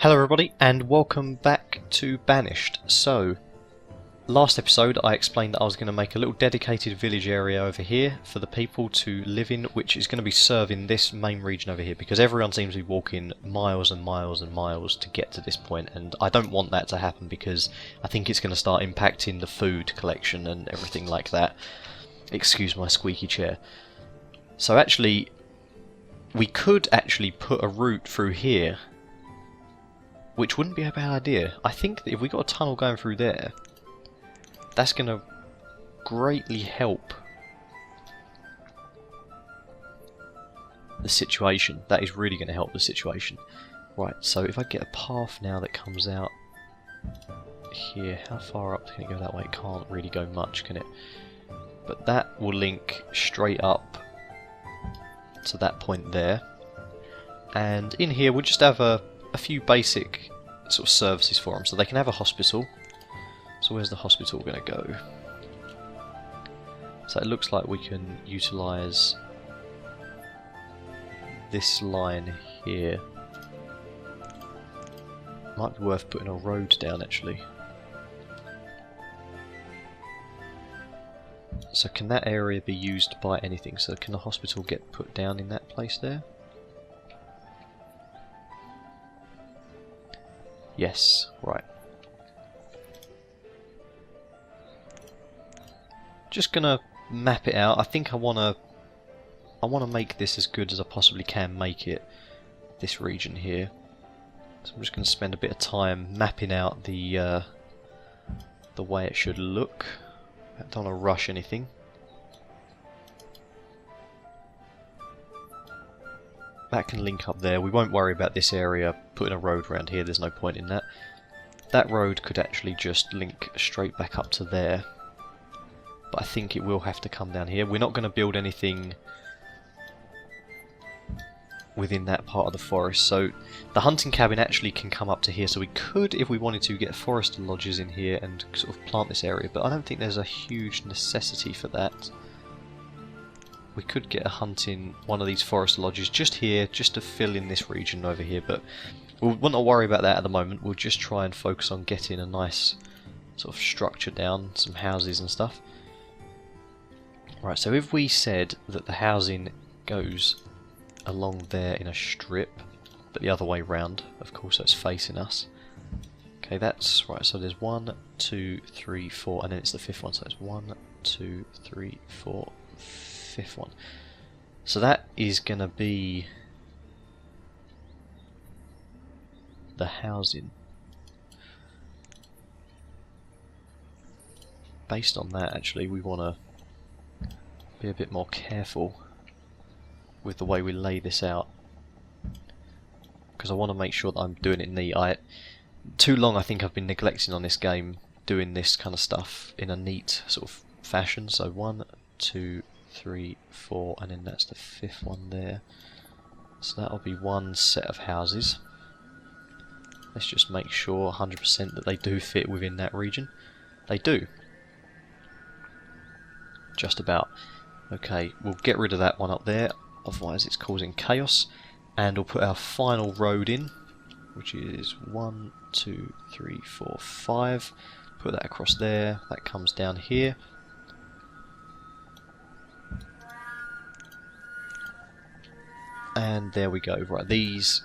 Hello everybody and welcome back to Banished. So, last episode I explained that I was going to make a little dedicated village area over here for the people to live in, which is going to be serving this main region over here, because everyone seems to be walking miles and miles and miles to get to this point, and I don't want that to happen because I think it's going to start impacting the food collection and everything like that. Excuse my squeaky chair. So actually, we could actually put a route through here, which wouldn't be a bad idea. I think that if we got a tunnel going through there, that's going to greatly help the situation. That is really going to help the situation. Right, so if I get a path now that comes out here, how far up can it go that way? It can't really go much, can it? But that will link straight up to that point there. And in here we'll just have a few basic sort of services for them, so they can have a hospital. So where's the hospital going to go? So it looks like we can utilise this line here. Might be worth putting a road down actually. So can that area be used by anything? So can the hospital get put down in that place there? Yes, right. Just gonna map it out. I think I wanna make this as good as I possibly can make it, this region here. So I'm just gonna spend a bit of time mapping out the way it should look. I don't want to rush anything. That can link up there. We won't worry about this area putting a road around here, there's no point in that. That road could actually just link straight back up to there. But I think it will have to come down here. We're not going to build anything within that part of the forest. So the hunting cabin actually can come up to here. So we could, if we wanted to, get forester lodges in here and sort of plant this area. But I don't think there's a huge necessity for that. We could get a hunting one of these forest lodges just here, just to fill in this region over here, but we'll not worry about that at the moment. We'll just try and focus on getting a nice sort of structure down, some houses and stuff. Right, so if we said that the housing goes along there in a strip, but the other way round, of course, so it's facing us. Okay, that's right, so there's 1, 2, 3, 4, and then it's the fifth one, so it's 1, 2, 3, 4, fifth one. So that is going to be the housing. Based on that, actually, we want to be a bit more careful with the way we lay this out, because I want to make sure that I'm doing it neat. Too long I think I've been neglecting on this game doing this kind of stuff in a neat sort of fashion. So 1, 2, 3, 4, and then that's the fifth one there. So that'll be one set of houses. Let's just make sure 100% that they do fit within that region. They do. Just about. Okay, we'll get rid of that one up there, otherwise it's causing chaos. And we'll put our final road in, which is 1, 2, 3, 4, 5. Put that across there, that comes down here. And there we go. Right, these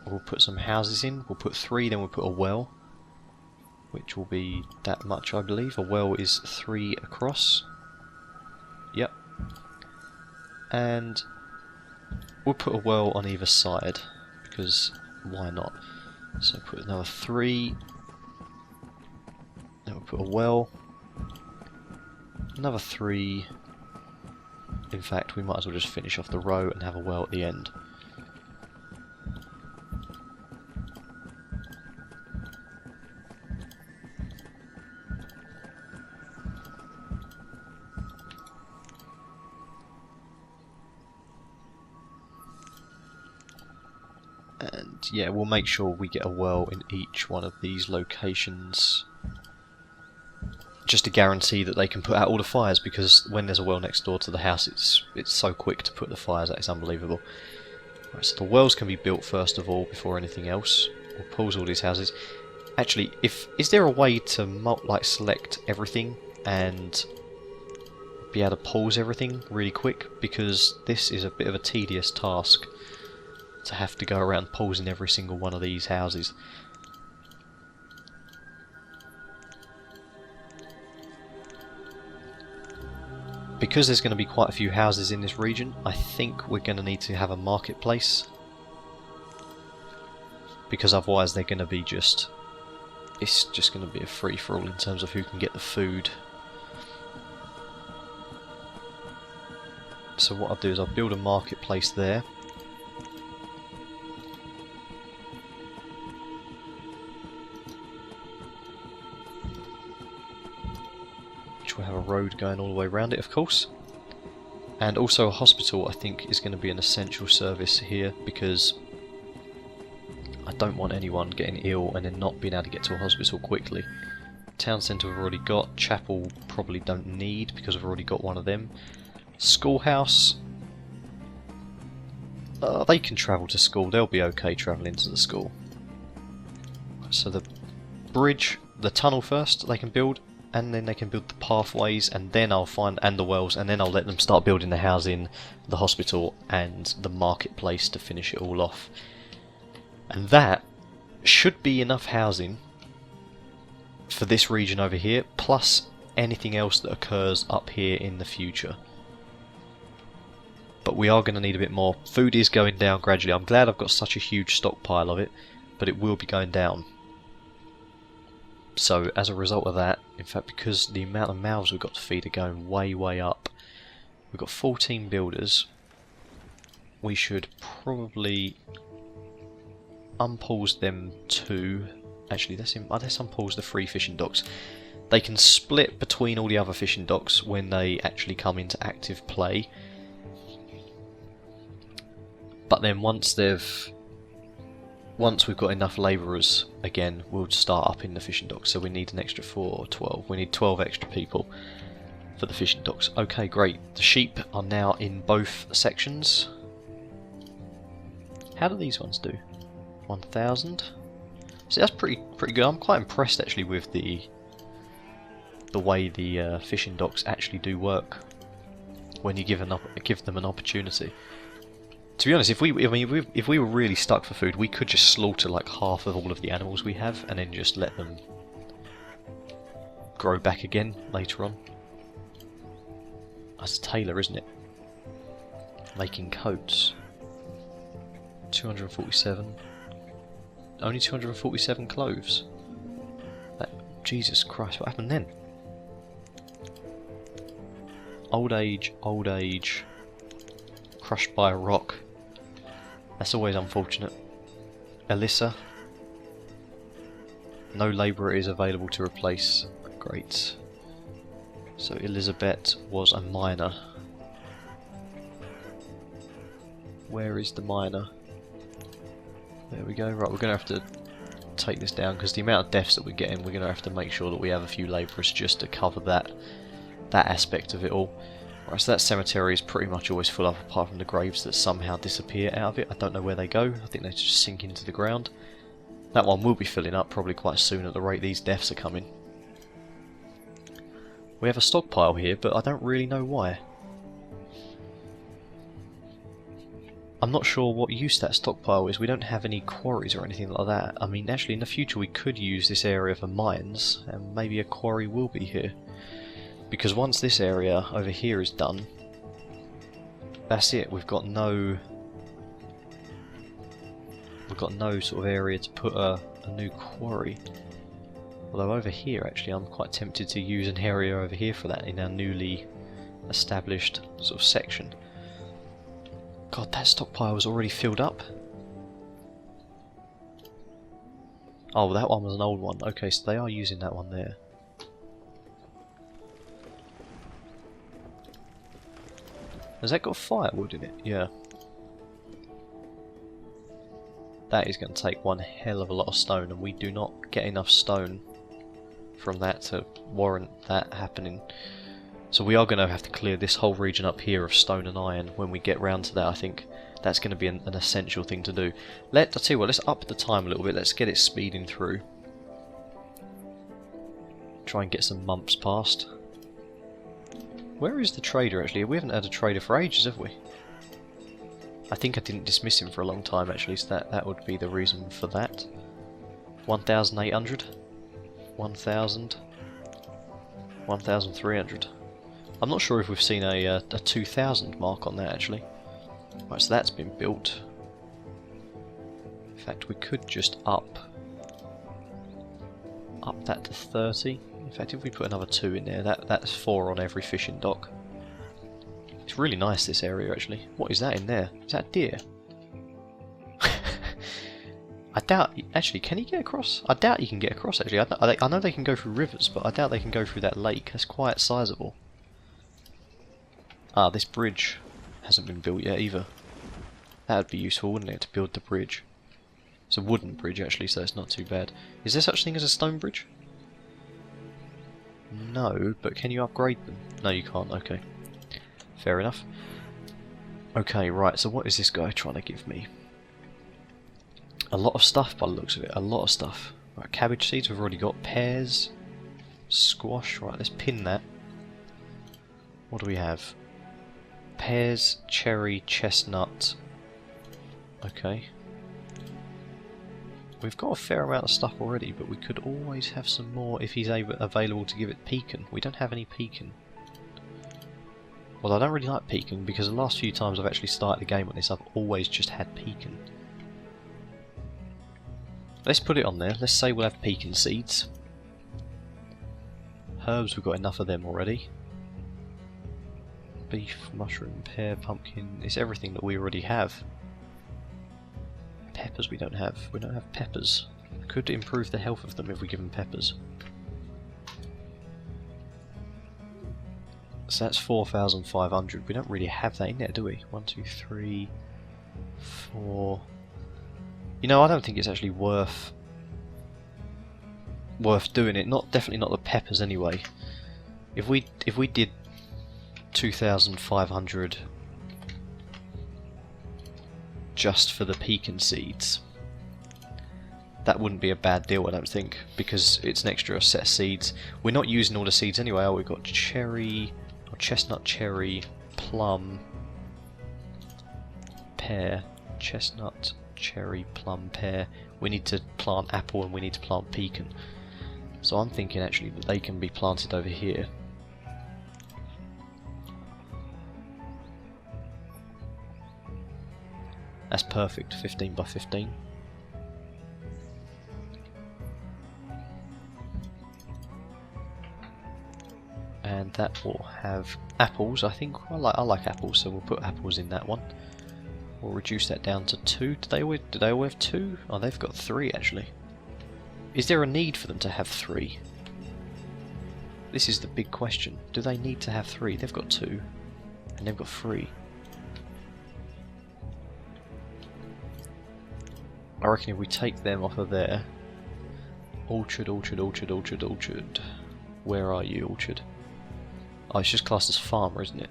we'll put some houses in. We'll put 3, then we'll put a well, which will be that much, I believe. A well is 3 across. Yep. And we'll put a well on either side, because why not? So put another 3. Then we'll put a well. Another 3. In fact, we might as well just finish off the row and have a well at the end. And yeah, we'll make sure we get a well in each one of these locations, just to guarantee that they can put out all the fires, because when there's a well next door to the house, it's so quick to put the fires out, it's unbelievable. Right, so the wells can be built first of all before anything else. We'll pause all these houses. Actually, is there a way to like select everything and be able to pause everything really quick? Because this is a bit of a tedious task to have to go around pausing every single one of these houses. Because there's going to be quite a few houses in this region, I think we're going to need to have a marketplace. Because otherwise they're going to be it's just going to be a free-for-all in terms of who can get the food. So what I'll do is I'll build a marketplace there. Which will have a road going all the way around it, of course. And also a hospital, I think, is going to be an essential service here, because I don't want anyone getting ill and then not being able to get to a hospital quickly. Town centre we've already got. Chapel probably don't need because we've already got one of them. Schoolhouse, they can travel to school. They'll be okay travelling to the school. So the bridge, the tunnel first they can build, and then they can build the pathways, and then I'll find, and the wells, and then I'll let them start building the housing, the hospital, and the marketplace to finish it all off. And that should be enough housing for this region over here, plus anything else that occurs up here in the future. But we are going to need a bit more. Food is going down gradually. I'm glad I've got such a huge stockpile of it, but it will be going down. So as a result of that, in fact, because the amount of mouths we've got to feed are going way up, we've got 14 builders. We should probably unpause them two. Actually, let's unpause the 3 fishing docks. They can split between all the other fishing docks when they actually come into active play. But then once we've got enough labourers, again, we'll start up in the fishing docks. So we need an extra 4 or 12. We need 12 extra people for the fishing docks. Okay, great. The sheep are now in both sections. How do these ones do? 1,000. See, that's pretty good. I'm quite impressed actually with the way the fishing docks actually do work when you give them an opportunity. To be honest, if we were really stuck for food, we could just slaughter like half of all of the animals we have and then just let them grow back again later on. That's a tailor, isn't it? Making coats. 247. Only 247 cloves. Jesus Christ, what happened then? Old age, crushed by a rock. That's always unfortunate. Alyssa. No labourer is available to replace. Great. So Elizabeth was a miner. Where is the miner? There we go. Right, we're going to have to take this down because the amount of deaths that we're getting, we're going to have to make sure that we have a few labourers just to cover that aspect of it all. Right, so that cemetery is pretty much always full up apart from the graves that somehow disappear out of it. I don't know where they go. I think they just sink into the ground. That one will be filling up probably quite soon at the rate these deaths are coming. We have a stockpile here, but I don't really know why. I'm not sure what use that stockpile is. We don't have any quarries or anything like that. I mean, actually in the future we could use this area for mines, and maybe a quarry will be here. Because once this area over here is done, that's it. We've got no sort of area to put a new quarry. Although over here, actually, I'm quite tempted to use an area over here for that in our newly established sort of section. God, that stockpile was already filled up. Oh, that one was an old one. Okay, so they are using that one there. Has that got firewood in it? Yeah. That is going to take one hell of a lot of stone, and we do not get enough stone from that to warrant that happening. So we are going to have to clear this whole region up here of stone and iron when we get round to that. I think that's going to be an essential thing to do. I'll tell you what, let's up the time a little bit. Let's get it speeding through. Try and get some months past. Where is the trader actually? We haven't had a trader for ages, have we? I think I didn't dismiss him for a long time actually, so that would be the reason for that. 1,800, 1,000, 1,300. I'm not sure if we've seen a 2,000 mark on that actually. Right, so that's been built. In fact, we could just up that to 30. In fact, if we put another 2 in there, that's 4 on every fishing dock. It's really nice, this area actually. What is that in there? Is that deer? I doubt... Actually, can he get across? I doubt he can get across actually. I know they can go through rivers, but I doubt they can go through that lake. That's quite sizable. Ah, this bridge hasn't been built yet either. That would be useful, wouldn't it, to build the bridge? It's a wooden bridge actually, so it's not too bad. Is there such thing as a stone bridge? No, but can you upgrade them? No, you can't. Okay. Fair enough. Okay, right, so what is this guy trying to give me? A lot of stuff by the looks of it. A lot of stuff. Right, cabbage seeds we've already got. Pears. Squash. Right, let's pin that. What do we have? Pears, cherry, chestnut. Okay. We've got a fair amount of stuff already, but we could always have some more if he's available to give it pecan. We don't have any pecan. Well, I don't really like pecan because the last few times I've actually started the game on this, I've always just had pecan. Let's put it on there. Let's say we'll have pecan seeds. Herbs, we've got enough of them already. Beef, mushroom, pear, pumpkin. It's everything that we already have. Peppers we don't have. We don't have peppers. Could improve the health of them if we give them peppers. So that's 4,500. We don't really have that in there, do we? 1, 2, 3, 4. You know, I don't think it's actually worth doing it. Definitely not the peppers anyway. If we did 2,500 just for the pecan seeds, that wouldn't be a bad deal, I don't think, because it's an extra set of seeds. We're not using all the seeds anyway. Oh, we've got cherry, or chestnut, cherry, plum, pear, chestnut, cherry, plum, pear. We need to plant apple and we need to plant pecan. So I'm thinking actually that they can be planted over here. That's perfect, 15 by 15. And that will have apples. I think I like apples, so we'll put apples in that one. We'll reduce that down to 2. Do they all have 2? Oh, they've got 3 actually. Is there a need for them to have 3? This is the big question. Do they need to have 3? They've got 2, and they've got 3. I reckon if we take them off of there... Orchard, orchard, orchard, orchard, orchard. Where are you, orchard? Oh, it's just classed as farmer, isn't it?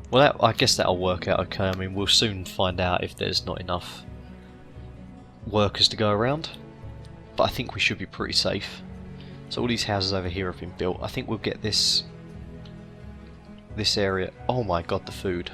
Well, I guess that'll work out okay. I mean, we'll soon find out if there's not enough workers to go around. But I think we should be pretty safe. So all these houses over here have been built. I think we'll get this area... Oh my god, the food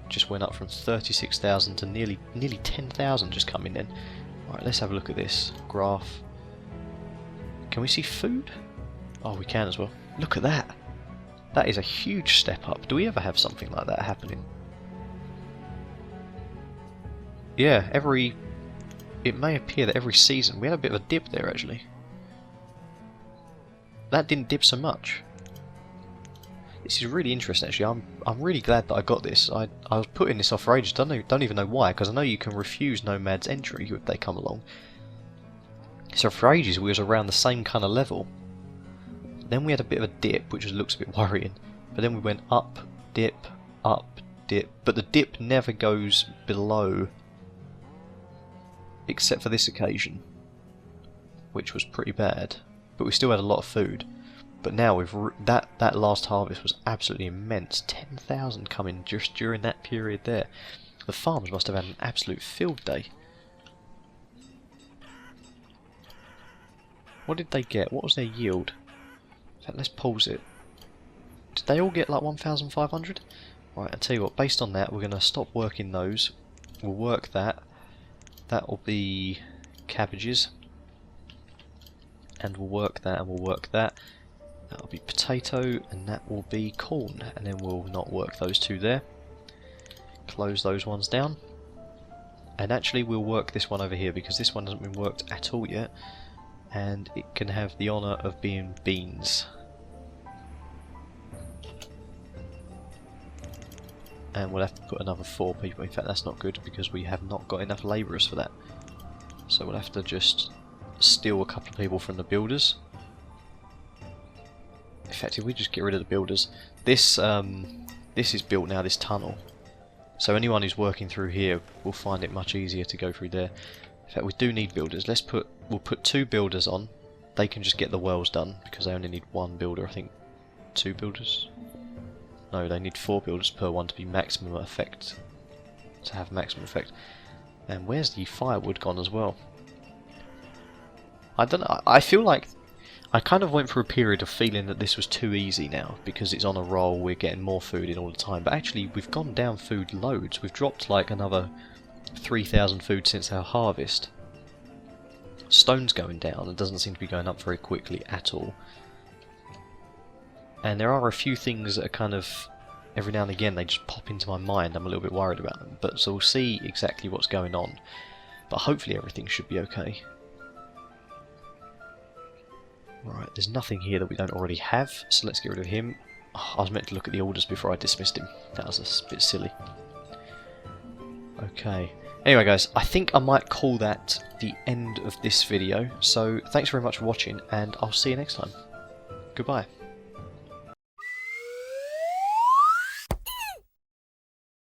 just went up from 36,000 to nearly 10,000 just coming in. Alright, let's have a look at this graph. Can we see food? Oh, we can as well. Look at that! That is a huge step up. Do we ever have something like that happening? Yeah, it may appear that every season we had a bit of a dip there actually. That didn't dip so much. This is really interesting actually. I'm really glad that I got this. I was putting this off for ages. Don't even know why, because I know you can refuse nomads entry if they come along. So for ages we was around the same kind of level. Then we had a bit of a dip, which looks a bit worrying. But then we went up, dip, dip. But the dip never goes below, except for this occasion, which was pretty bad. but we still had a lot of food. But now we've that last harvest was absolutely immense. 10,000 coming just during that period there. The farms must have had an absolute field day. What did they get? What was their yield? In fact, let's pause it. Did they all get like 1,500? Right, I'll tell you what, based on that, we're going to stop working those. We'll work that. That will be cabbages. And we'll work that, and we'll work that. That will be potato, and that will be corn. And then we'll not work those two there. Close those ones down. And actually, we'll work this one over here, because this one hasn't been worked at all yet. And it can have the honour of being beans. And we'll have to put another 4 people. In fact, that's not good because we have not got enough labourers for that. So we'll have to just steal a couple of people from the builders. In fact, if we just get rid of the builders, this is built now, this tunnel. So anyone who's working through here will find it much easier to go through there. In fact, we do need builders. We'll put 2 builders on. They can just get the wells done because they only need 1 builder. I think 2 builders. No, they need 4 builders per one to be maximum effect. To have maximum effect. And where's the firewood gone as well? I don't know. I feel like I kind of went through a period of feeling that this was too easy now because it's on a roll. We're getting more food in all the time, but actually we've gone down food loads. We've dropped like another 3,000 food since our harvest. Stone's going down. It doesn't seem to be going up very quickly at all. And there are a few things that are kind of, every now and again, they just pop into my mind. I'm a little bit worried about them. But so we'll see exactly what's going on. But hopefully everything should be okay. Right, there's nothing here that we don't already have. So let's get rid of him. Oh, I was meant to look at the orders before I dismissed him. That was a bit silly. Okay. Anyway guys, I think I might call that the end of this video. So thanks very much for watching and I'll see you next time. Goodbye.